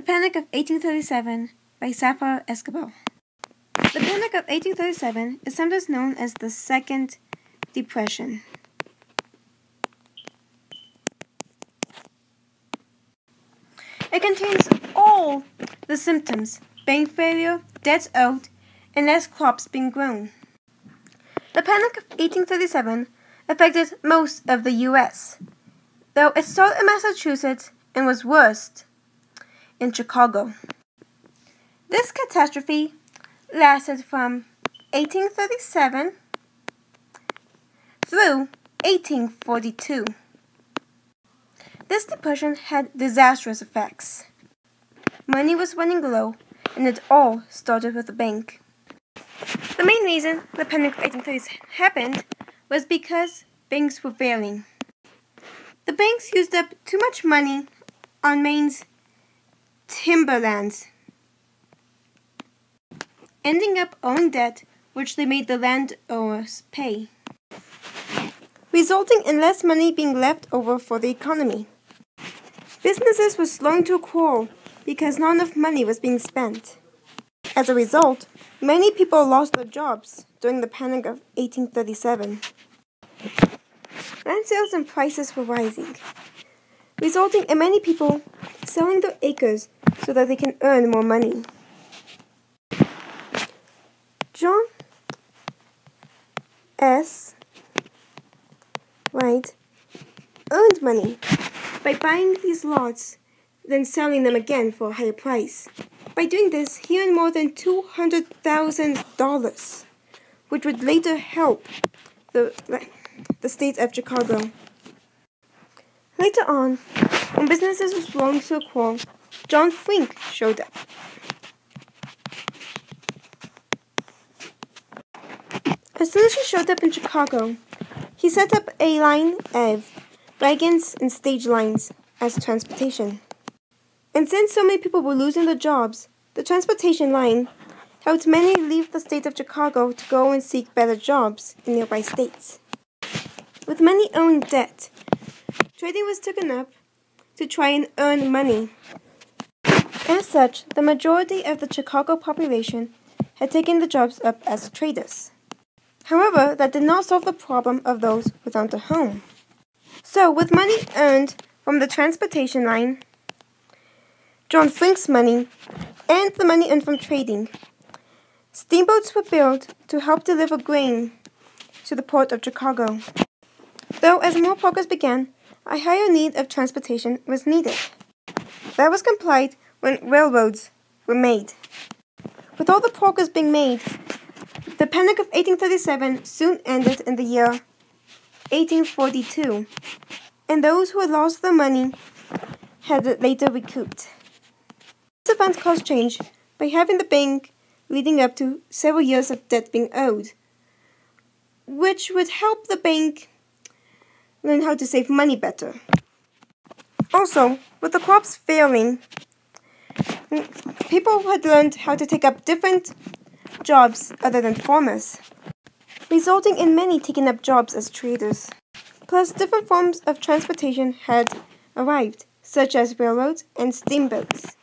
The Panic of 1837 by Sapphire Escobar. The Panic of 1837 is sometimes known as the Second Depression. It contains all the symptoms: bank failure, debts owed, and less crops being grown. The Panic of 1837 affected most of the U.S., though it started in Massachusetts and was worst in Chicago. This catastrophe lasted from 1837 through 1842. This depression had disastrous effects. Money was running low, and it all started with the bank. The main reason the Panic of 1830s happened was because banks were failing. The banks used up too much money on Maine's timberlands, ending up owing debt which they made the landowners pay, resulting in less money being left over for the economy. Businesses were slowing to a crawl because not enough money was being spent. As a result, many people lost their jobs during the Panic of 1837. Land sales and prices were rising, resulting in many people selling their acres so that they can earn more money. John S. Wright earned money by buying these lots, then selling them again for a higher price. By doing this, he earned more than $200,000, which would later help the state of Chicago. Later on, when businesses were slowing to a crawl, John Frink showed up. As soon as he showed up in Chicago, he set up a line of wagons and stage lines as transportation. And since so many people were losing their jobs, the transportation line helped many leave the state of Chicago to go and seek better jobs in nearby states. With many owing debt, trading was taken up to try and earn money. As such, the majority of the Chicago population had taken the jobs up as traders. However, that did not solve the problem of those without a home. So, with money earned from the transportation line, John Frink's money, and the money earned from trading, steamboats were built to help deliver grain to the port of Chicago. Though as more progress began, a higher need of transportation was needed. That was complied when railroads were made. With all the progress being made, the Panic of 1837 soon ended in the year 1842, and those who had lost their money had it later recouped. This event caused change by having the bank leading up to several years of debt being owed, which would help the bank learn how to save money better. Also, with the crops failing, people had learned how to take up different jobs other than farmers, resulting in many taking up jobs as traders. Plus, different forms of transportation had arrived, such as railroads and steamboats.